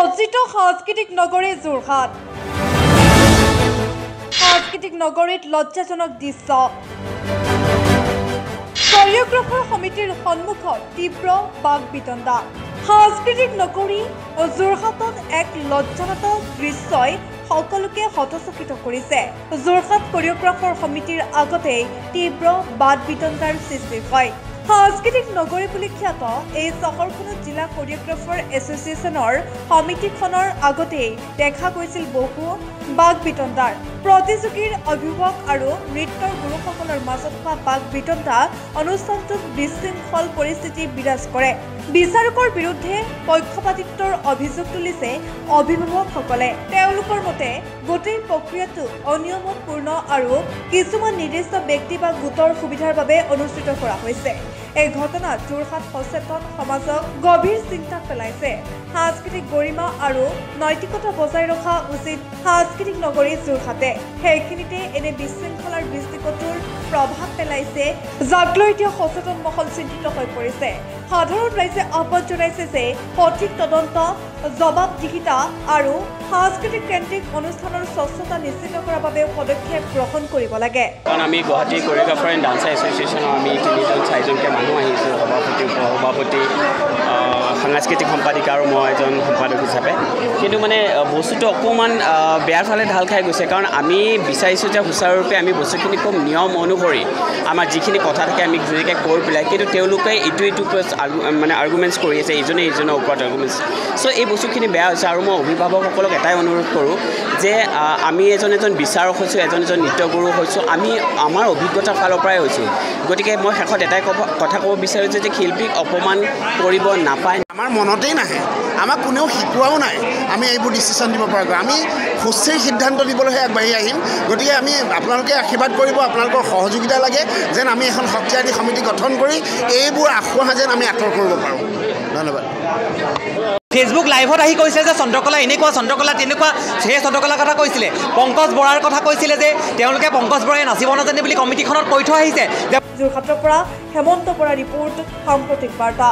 লজ্জিত সাংস্কৃতিক নগৰী যোৰহাট। সাংস্কৃতিক নগৰীত লজ্জাজনক দৃশ্য। কোৰিঅগ্ৰাফাৰ সমিতিৰ সন্মুখত তীব্ৰ বাক বিতণ্ডা। সাংস্কৃতিক নগৰী যোৰহাটত এক লজ্জাজনক দৃশ্যই সকলোকে হতচকিত কৰিছে। যোৰহাট কোৰিঅগ্ৰাফাৰ সমিতিৰ আগতেই তীব্ৰ বাদ বিতণ্ডাৰ সৃষ্টি হয়। সাংস্কৃতিক নগৰী বুলি খ্যাত এই চহৰখনত জিলা কোৰিঅগ্ৰাফাৰ এছ'চিয়েশ্যনৰ সমিতিখনৰ আগতেই দেখা গৈছিল বহু বাক বিতণ্ডাৰ। প্ৰতিযোগীৰ অভিভাৱক আৰু নৃত্যৰ গুৰুসকলৰ মাজত হোৱা বাক বিতণ্ডা অনুষ্ঠানটোত বিশৃংখল পৰিস্থিতি বিৰাজ কৰে। বিচাৰকৰ বিৰুদ্ধে পক্ষপাতিত্বৰ অভিযোগ তুলিছে অভিভাৱকসকলে। তেওঁলোকৰ মতে গোটেই প্ৰক্ৰিয়াটো অনিয়মপূৰ্ণ আৰু কিছুমান নিৰ্দিষ্ট ব্যক্তি বা গোটৰ সুবিধাৰ বাবে অনুষ্ঠিত কৰা হৈছে। এই ঘটনাত যোৰহাট সচেতন সমাজক গভীৰ চিন্তাত পেলাইছে। সাংস্কৃতিক গৰিমা আৰু নৈতিকতা বজাই ৰখা উচিত সাংস্কৃতিক নগৰী যোৰহাটে। সেইখিনিতে এনে বিশৃংখলাৰ দৃষ্টিকোণৰ প্ৰভাৱ পেলাইছে, যাক লৈ এতিয়া সচেতন মহল চিন্তিত হৈ পৰিছে। সাধাৰণ ৰাইজে আহ্বান জনাইছে যে সঠিক তদন্ত, জবাবদিহিতা আৰু সাংস্কৃতিক কেন্দ্ৰিক অনুষ্ঠানৰ স্বচ্ছতা নিশ্চিত কৰাৰ বাবে পদক্ষেপ গ্ৰহণ কৰিব লাগে। কাৰণ আমি গুৱাহাটী কোৰিঅগ্ৰাফাৰ এণ্ড ডান্সাৰ এছ'চিয়েশ্যনৰ আমি 3-4জনকৈ মানুহ আহিছোঁ, সভাপতি, উপসভাপতি, সাংস্কৃতিক সম্পাদিকা আৰু মই এজন সম্পাদক হিচাপে। কিন্তু মানে বস্তুটো অকণমান বেয়াৰ ফালে ঢাল খাই গৈছে। কাৰণ আমি বিচাৰিছোঁ যে সুচাৰুৰূপে আমি বস্তুখিনি খুব নিয়ম অনুসৰি আমাৰ যিখিনি কথা থাকে আমি ধুনীয়াকৈ কৈ পেলাই, কিন্তু তেওঁলোকে ইটো মানে আৰ্গুমেণ্টছ কৰি আছে, ইজনে ইজনৰ ওপৰত আৰ্গুমেণ্টছ। চ' এই বস্তুখিনি বেয়া হৈছে। আৰু মই অভিভাৱকসকলক এটাই অনুৰোধ কৰোঁ যে আমি এজন বিচাৰক হৈছোঁ, এজন নৃত্যগুৰু হৈছোঁ, আমি আমাৰ অভিজ্ঞতাৰ ফালৰ পৰাই হৈছোঁ। গতিকে মই শেষত এটাই কথা ক'ব বিচাৰোঁ যে শিল্পীক অপমান কৰিব নাপায়। আমাৰ মনতেই নাহে, আমাক কোনেও শিকোৱাও নাই আমি এইবোৰ ডিচিশ্যন দিব পৰাকৈ। আমি সুস্থিৰ সিদ্ধান্ত দিবলৈহে আগবাঢ়ি আহিম। গতিকে আমি আপোনালোকে আশীৰ্বাদ কৰিব, আপোনালোকৰ সহযোগিতা লাগে যেন আমি এখন সত্ৰীয়াদি সমিতি গঠন কৰি এইবোৰ আঁসোৱাহ যেন আমি আঁতৰ কৰিব পাৰোঁ। ধন্যবাদ। ফেচবুক লাইভত আহি কৈছে যে চন্দ্ৰকলা এনেকুৱা, চন্দ্ৰকলা তেনেকুৱা। সেই চন্দ্ৰকলাৰ কথা কৈছিলে, পংকজ বৰাৰ কথা কৈছিলে যে তেওঁলোকে পংকজ বৰাই নাচিব নাজানে বুলি কমিটিখনত কৈ থৈ আহিছে। যোৰহাটৰ পৰা হেমন্ত বৰা ৰিপৰ্ট, সাম্প্ৰতিক বাৰ্তা।